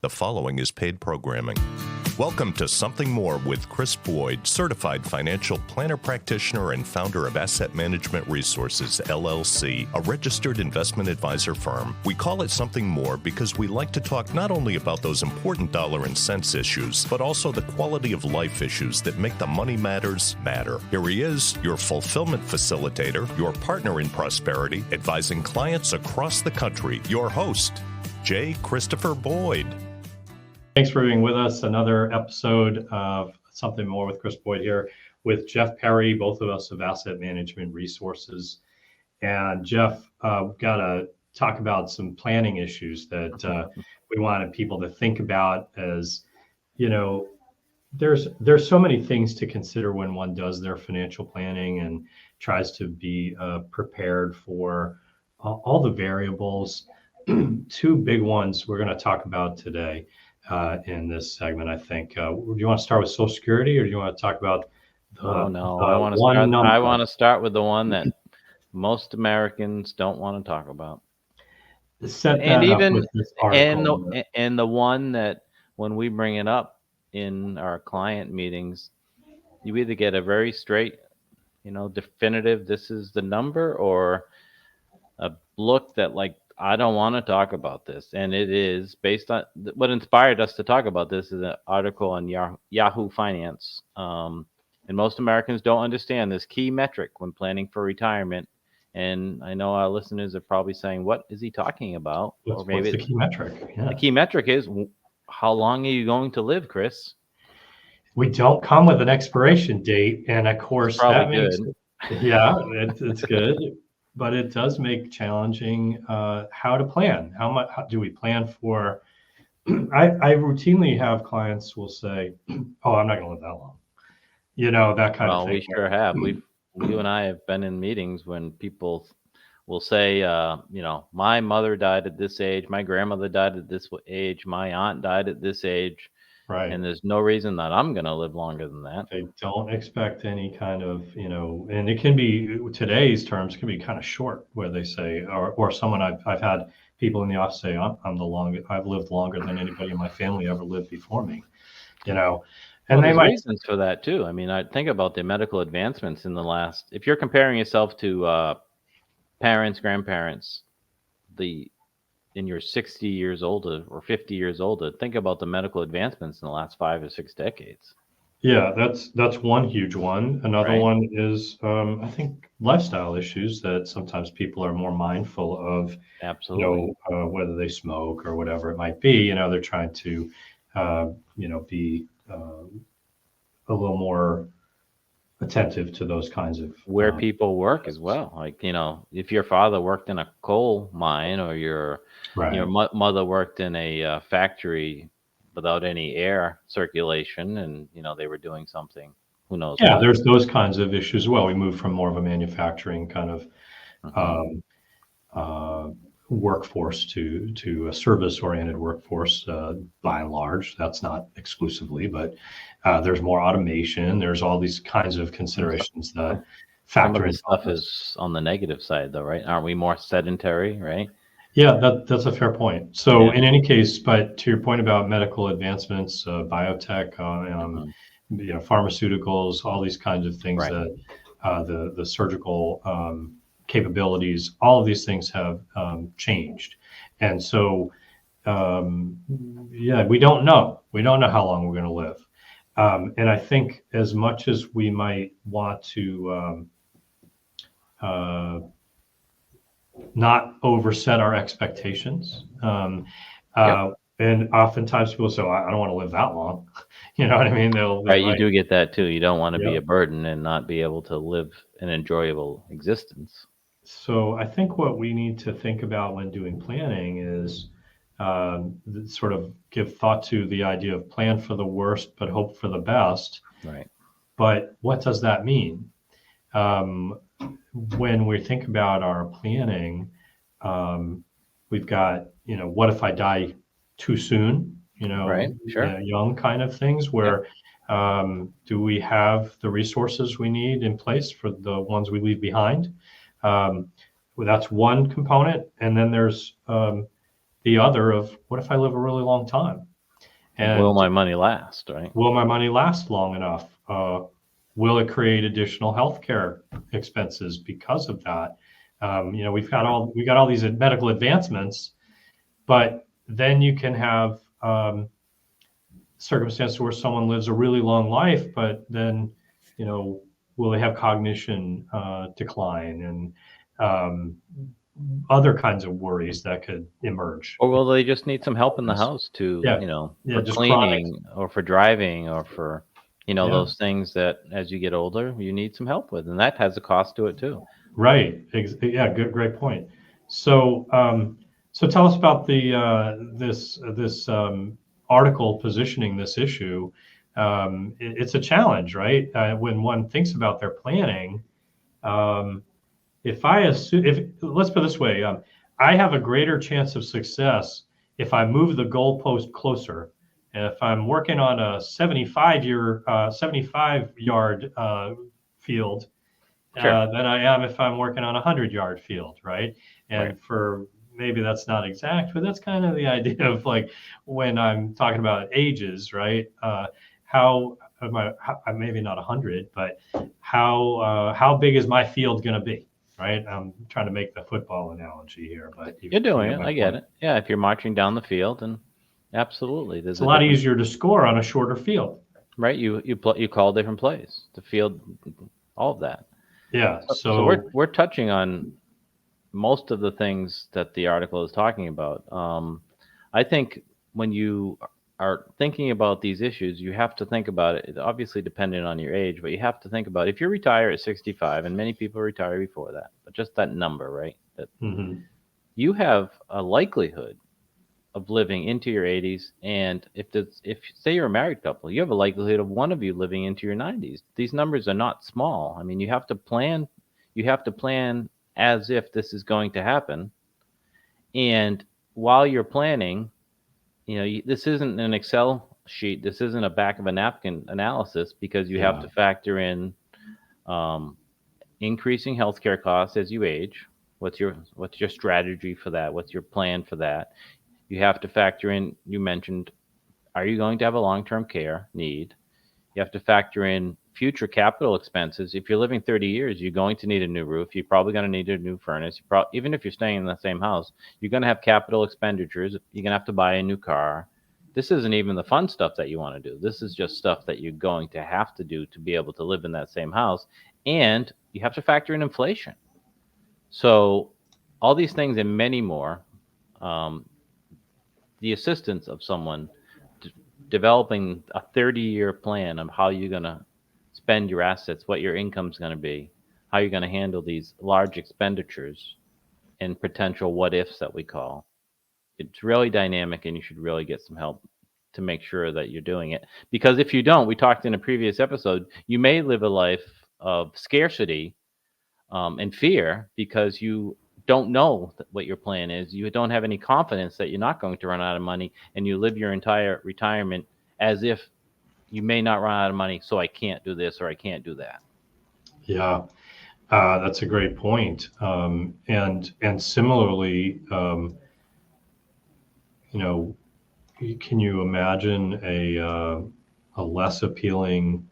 The following is paid programming. Welcome to Something More with Chris Boyd, certified financial planner practitioner and founder of Asset Management Resources, LLC, a registered investment advisor firm. We call it Something More because we like to talk not only about those important dollar and cents issues, but also the quality of life issues that make the money matters matter. Here he is, your fulfillment facilitator, your partner in prosperity, advising clients across the country, your host, J. Christopher Boyd. Thanks for being with us. Another episode of Something More with Chris Boyd here with Jeff Perry, both of us of Asset Management Resources. And Jeff, we've got to talk about some planning issues that we wanted people to think about. As you know, there's so many things to consider when one does their financial planning and tries to be prepared for all the variables. Two big ones we're going to talk about today. In this segment, I think. Do you want to start with Social Security, or do you want to talk about? I want to start with the one that most Americans don't want to talk about. And the one that when we bring it up in our client meetings, you either get a very straight, definitive, this is the number, or a look that like, I don't want to talk about this. And it is based on what inspired us to talk about this is an article on Yahoo Finance. And most Americans don't understand this key metric when planning for retirement. And I know our listeners are probably saying, what is he talking about? What's the key metric? Yeah. The key metric is, how long are you going to live, Chris? We don't come with an expiration date. And of course, that makes good. It's good. But it does make challenging how to plan. How do we plan for? I routinely have clients will say, "Oh, I'm not going to live that long," that kind of thing. We sure have. You and I have been in meetings when people will say, my mother died at this age, my grandmother died at this age, my aunt died at this age. Right. And there's no reason that I'm going to live longer than that. They don't expect any kind of, and it can be, today's terms can be kind of short, where they say, or someone I've had people in the office say, I've lived longer than anybody in my family ever lived before me, and they might reasons for that too. I mean, I think about the medical advancements in the last, if you're comparing yourself to parents, grandparents, and you're 60 years older or 50 years older, think about the medical advancements in the last 5 or 6 decades. Yeah, that's one huge one. Another one is, I think, lifestyle issues that sometimes people are more mindful of. Absolutely. Whether they smoke or whatever it might be, they're trying to, be a little more attentive to those kinds of where people work as well. Like, if your father worked in a coal mine, or your mother worked in a factory without any air circulation, and they were doing something, who knows? Yeah, there's those kinds of issues as well. We moved from more of a manufacturing kind of workforce to a service-oriented workforce, by and large. That's not exclusively, but there's more automation. There's all these kinds of considerations that factor in. Stuff is on the negative side, though, right? Aren't we more sedentary, right? Yeah, that's a fair point. So in any case, but to your point about medical advancements, biotech, pharmaceuticals, all these kinds of things, that the surgical capabilities, all of these things have changed. And so, we don't know. We don't know how long we're going to live. And I think as much as we might want to not overset our expectations, and oftentimes people say, I don't want to live that long. You know what I mean? You do get that too. You don't want to be a burden and not be able to live an enjoyable existence. So I think what we need to think about when doing planning is sort of give thought to the idea of plan for the worst, but hope for the best. Right. But what does that mean? When we think about our planning, we've got, what if I die too soon? Young kind of things where do we have the resources we need in place for the ones we leave behind? Well, that's one component. And then there's the other of, what if I live a really long time? And will my money last, right? Will my money last long enough? Will it create additional healthcare expenses because of that? We've got all these medical advancements, but then you can have circumstances where someone lives a really long life, but then, will they have cognition decline and other kinds of worries that could emerge? Or will they just need some help in the house to, for just cleaning or for driving or for, those Yeah. things that as you get older, you need some help with. And that has a cost to it too. Right. Yeah. Great point. So, so tell us about this article positioning this issue. It's a challenge, right? When one thinks about their planning, if let's put it this way, I have a greater chance of success if I move the goalpost closer, and if I'm working on a 75-yard field. Sure. Than I am if I'm working on a 100-yard field, right? And Right. for maybe that's not exact, but that's kind of the idea of like when I'm talking about ages, right? How am maybe not 100, but how big is my field going to be, right? I'm trying to make the football analogy here, but You're doing it. I get it. Yeah, if you're marching down the field, and absolutely, It's a lot easier to score on a shorter field, right? You call different plays, the field, all of that. Yeah. So we're touching on most of the things that the article is talking about. I think when you are thinking about these issues, you have to think about it, obviously depending on your age, but you have to think about if you retire at 65, and many people retire before that, but just that number, right? That you have a likelihood of living into your 80s, and if say you're a married couple, you have a likelihood of one of you living into your 90s. These numbers are not small. I mean, you have to plan as if this is going to happen, and while you're planning, this isn't an Excel sheet, this isn't a back of a napkin analysis, because you have to factor in increasing healthcare costs as you age. What's your strategy for that? What's your plan for that? You have to factor in, you mentioned, are you going to have a long-term care need? You have to factor in future capital expenses. If you're living 30 years, you're going to need a new roof. You're probably going to need a new furnace. Even if you're staying in the same house, you're going to have capital expenditures. You're going to have to buy a new car. This isn't even the fun stuff that you want to do. This is just stuff that you're going to have to do to be able to live in that same house. And you have to factor in inflation. So all these things and many more, the assistance of someone developing a 30-year plan of how you're going to spend your assets, what your income's going to be, how you're going to handle these large expenditures and potential what ifs that we call. It's really dynamic, and you should really get some help to make sure that you're doing it. Because if you don't, we talked in a previous episode, you may live a life of scarcity and fear because you don't know what your plan is. You don't have any confidence that you're not going to run out of money, and you live your entire retirement as if you may not run out of money, so I can't do this or I can't do that. Yeah, that's a great point. And similarly, can you imagine a less appealing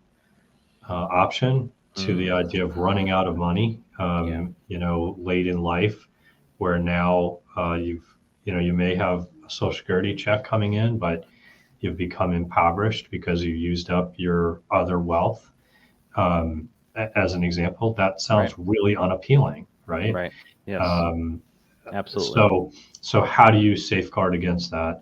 option to the idea of running out of money? Late in life, where now you may have a Social Security check coming in, but you've become impoverished because you used up your other wealth. As an example, that sounds really unappealing, right? Right. Yes. Absolutely. So how do you safeguard against that?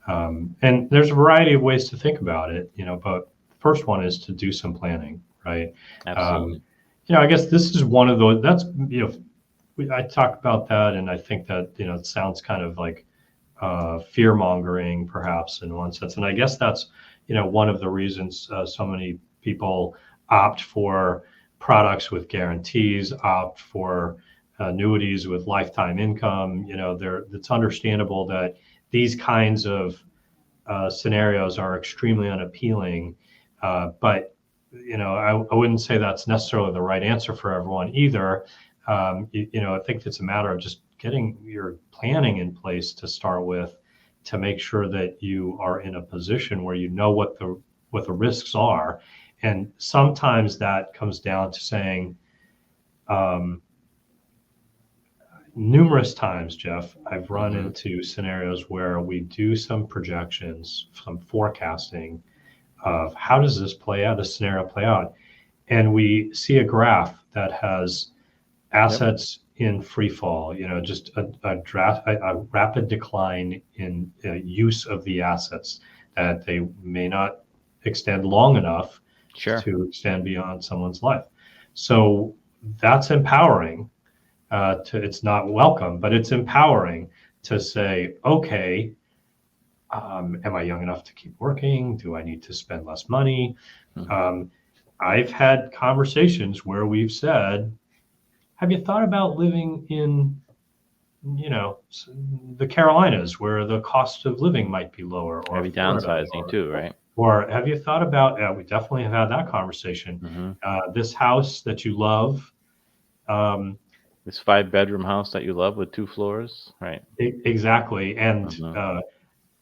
And there's a variety of ways to think about it, but the first one is to do some planning, right? Absolutely. I guess this is one of those, I talk about that, and I think that, it sounds kind of like fear mongering perhaps in one sense. And I guess that's, one of the reasons so many people opt for products with guarantees, opt for annuities with lifetime income. It's understandable that these kinds of scenarios are extremely unappealing, but I wouldn't say that's necessarily the right answer for everyone either. I think it's a matter of just getting your planning in place to start with, to make sure that you are in a position where you know what the risks are. And sometimes that comes down to saying, numerous times, Jeff, I've run into scenarios where we do some projections, some forecasting of how does this play out, this scenario play out, and we see a graph that has assets in free fall, just a rapid decline in use of the assets, that they may not extend long enough to extend beyond someone's life. So that's empowering. It's not welcome, but it's empowering to say, okay, am I young enough to keep working? Do I need to spend less money? I've had conversations where we've said, have you thought about living in, the Carolinas, where the cost of living might be lower, or maybe downsizing too, right? Or have you thought about, we definitely have had that conversation. This house that you love, this 5-bedroom house that you love with 2 floors, right? Exactly. And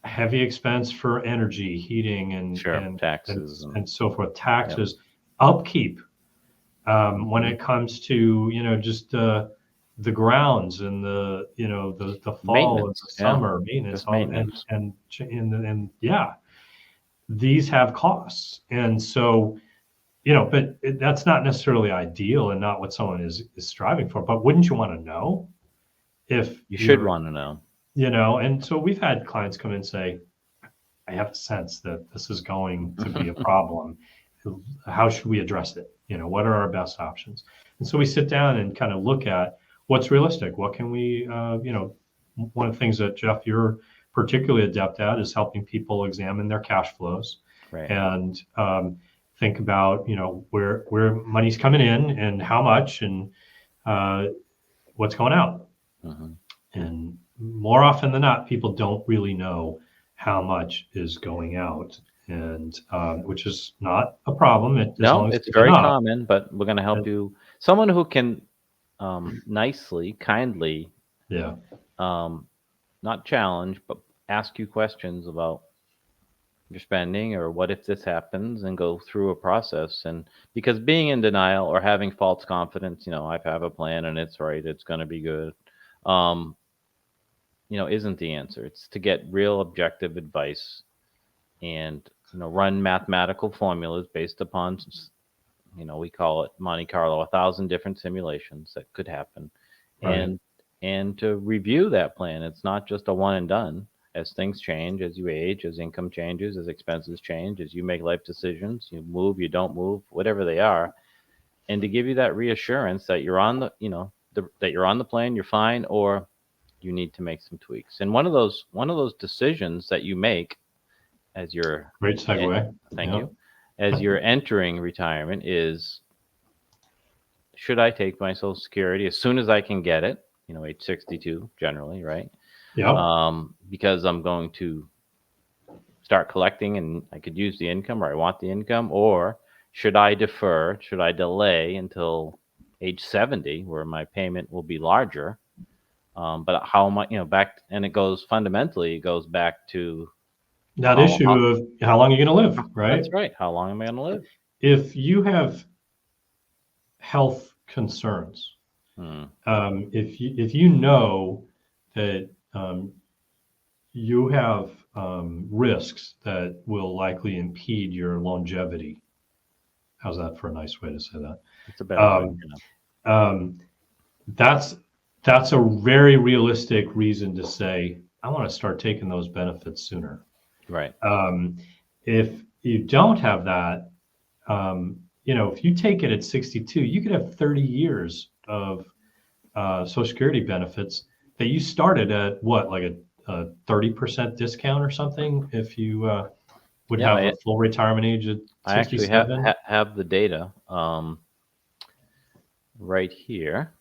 heavy expense for energy, heating, and taxes and so forth, taxes, upkeep. When it comes to, just the grounds and the fall and the summer maintenance, and these have costs. And so, but that's not necessarily ideal and not what someone is striving for. But wouldn't you want to know? If you should want to know, and so we've had clients come in and say, I have a sense that this is going to be a problem. How should we address it? What are our best options? And so we sit down and kind of look at what's realistic. What can we, one of the things that, Jeff, you're particularly adept at is helping people examine their cash flows, and think about, where money's coming in and how much, and what's going out. And more often than not, people don't really know how much is going out, and which is not a problem. It's very common, but we're going to help you. Someone who can nicely, kindly, not challenge, but ask you questions about your spending, or what if this happens, and go through a process. And because being in denial or having false confidence, I have a plan and it's right, it's going to be good, isn't the answer. It's to get real objective advice and run mathematical formulas based upon, we call it Monte Carlo, 1,000 different simulations that could happen, and to review that plan. It's not just a one and done. As things change, as you age, as income changes, as expenses change, as you make life decisions, you move, you don't move, whatever they are, and to give you that reassurance that you're on the, that you're on the plan, you're fine, or you need to make some tweaks. And one of those decisions that you make as you're great segue. Thank you. As you're entering retirement is, should I take my Social Security as soon as I can get it? Age 62 generally, right? Because I'm going to start collecting and I could use the income, or I want the income, or should I defer? Should I delay until age 70, where my payment will be larger? But how am I, back, and it goes back to that issue of how long are you going to live, right? That's right. How long am I going to live? If you have health concerns, if you know that you have risks that will likely impede your longevity, how's that for a nice way to say that? It's a better way. That's a very realistic reason to say, I want to start taking those benefits sooner. Right. If you don't have that, if you take it at 62, you could have 30 years of Social Security benefits that you started at like a 30% discount or something, if you would have a full retirement age at 67. I actually have the data right here.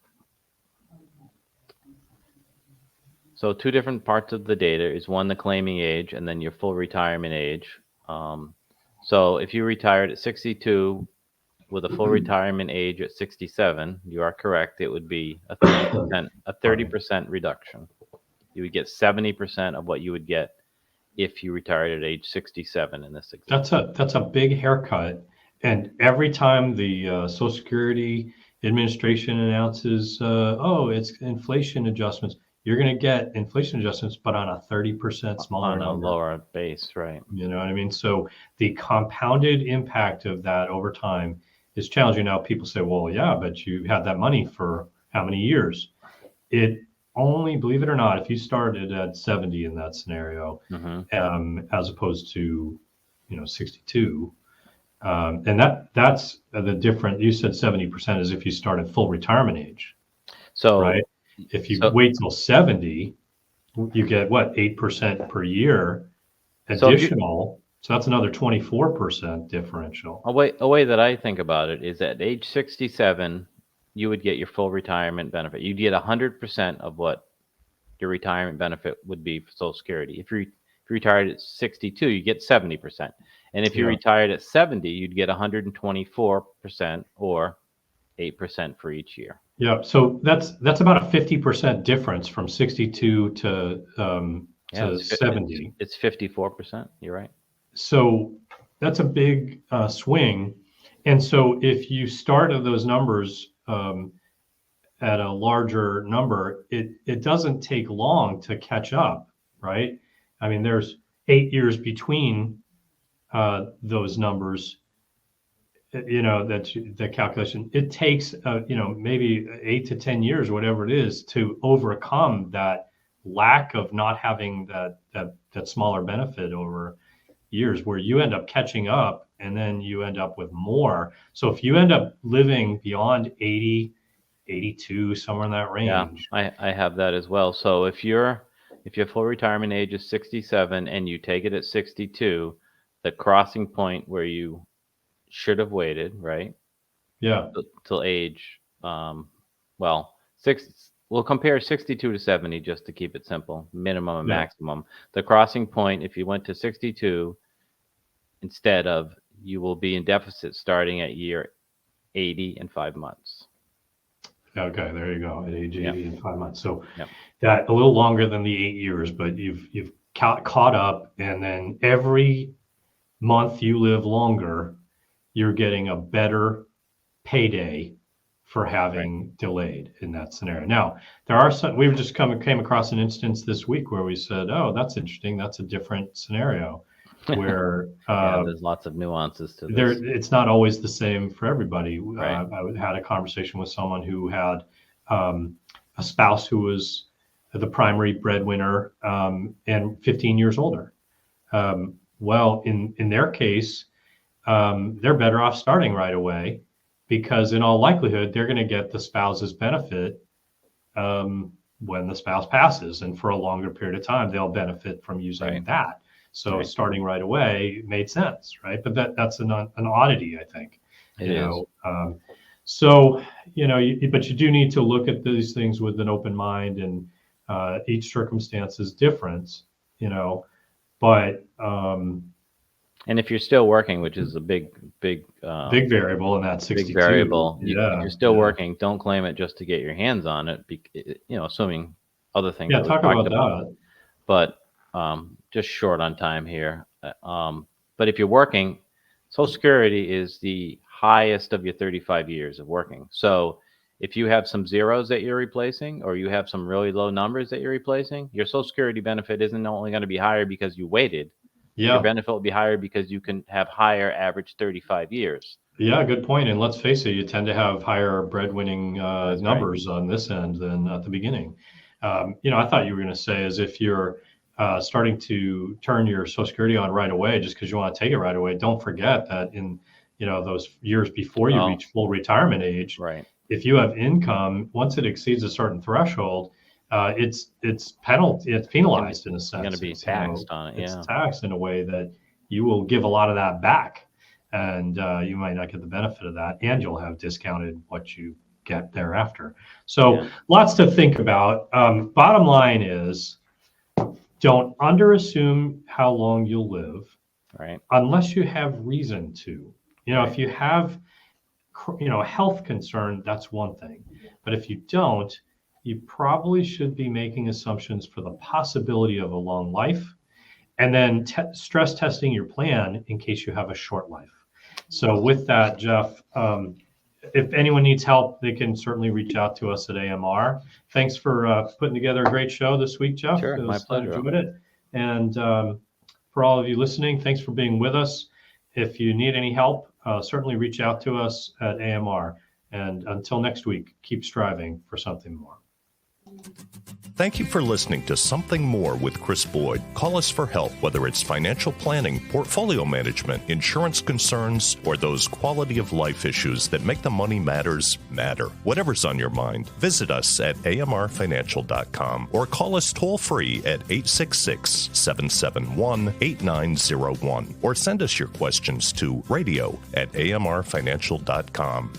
So 2 different parts of the data is, one, the claiming age, and then your full retirement age. So if you retired at 62 with a full retirement age at 67, you are correct. It would be a 30% reduction. You would get 70% of what you would get if you retired at age 67 in this example. That's a big haircut. And every time the Social Security Administration announces, oh, it's inflation adjustments, you're going to get inflation adjustments, but on a 30% smaller on a number. lower base, right? You know what I mean? So the compounded impact of that over time is challenging. Now people say, well, yeah, but you had that money for how many years? It only, believe it or not, if you started at 70 in that scenario, as opposed to, 62, and that's the different. You said 70% is if you start at full retirement age. So right, if you wait till 70, you get what, 8% per year additional. So that's another 24% differential. A way that I think about it is at age 67, you would get your full retirement benefit. You'd get 100% of what your retirement benefit would be for Social Security. If you retired at 62, you get 70%. And if you retired at 70, you'd get 124% or 8% for each year. Yeah, so that's about a 50% difference from 62 to 70. It's 54%. You're right. So that's a big swing. And so if you start at those numbers at a larger number, it doesn't take long to catch up, right? I mean, there's 8 years between those numbers. The calculation, it takes maybe 8 to 10 years, whatever it is, to overcome that lack of not having that smaller benefit over years, where you end up catching up and then you end up with more. So if you end up living beyond 80, 82, somewhere in that range. Yeah, I have that as well. So if your full retirement age is 67 and you take it at 62, the crossing point where you should have waited, right? Yeah. Till age, we'll compare 62 to 70 just to keep it simple, minimum and maximum. The crossing point, if you went to 62, instead of, you will be in deficit starting at year 80 and 5 months. Okay, there you go, at age 80 and 5 months. So that a little longer than the 8 years, but you've caught up, and then every month you live longer, you're getting a better payday for having delayed in that scenario. Now, there are some, we've just came across an instance this week where we said, oh, that's interesting. That's a different scenario where there's lots of nuances to this. It's not always the same for everybody. Right. I had a conversation with someone who had a spouse who was the primary breadwinner and 15 years older. Well, in their case, they're better off starting right away, because in all likelihood, they're going to get the spouse's benefit when the spouse passes. And for a longer period of time, they'll benefit from using that. So starting right away made sense, right? But that's an oddity, I think. It is. But you do need to look at these things with an open mind, and each circumstance is different, but and if you're still working, which is a big variable in that 62. Big variable. If you're still working, don't claim it just to get your hands on it, assuming other things. Yeah, talk about that. But just short on time here. But if you're working, Social Security is the highest of your 35 years of working. So if you have some zeros that you're replacing, or you have some really low numbers that you're replacing, your Social Security benefit isn't only going to be higher because you waited. Your benefit will be higher because you can have higher average 35 years. Yeah, good point. And let's face it, you tend to have higher breadwinning numbers on this end than at the beginning. I thought you were going to say, as if you're starting to turn your Social Security on right away just because you want to take it right away, don't forget that in those years before you reach full retirement age, if you have income, once it exceeds a certain threshold, it's penalized in a sense. It's going to be taxed on it. It's taxed in a way that you will give a lot of that back, and you might not get the benefit of that, and you'll have discounted what you get thereafter. So lots to think about. Bottom line is, don't underassume how long you'll live, unless you have reason to. If you have a health concern, that's one thing. But if you don't, you probably should be making assumptions for the possibility of a long life, and then stress testing your plan in case you have a short life. So with that, Jeff, if anyone needs help, they can certainly reach out to us at AMR. Thanks for putting together a great show this week, Jeff. Sure, my pleasure. I enjoyed it. And for all of you listening, thanks for being with us. If you need any help, certainly reach out to us at AMR. And until next week, keep striving for something more. Thank you for listening to Something More with Chris Boyd. Call us for help, whether it's financial planning, portfolio management, insurance concerns, or those quality of life issues that make the money matters matter. Whatever's on your mind, visit us at amrfinancial.com or call us toll free at 866-771-8901 or send us your questions to radio@amrfinancial.com.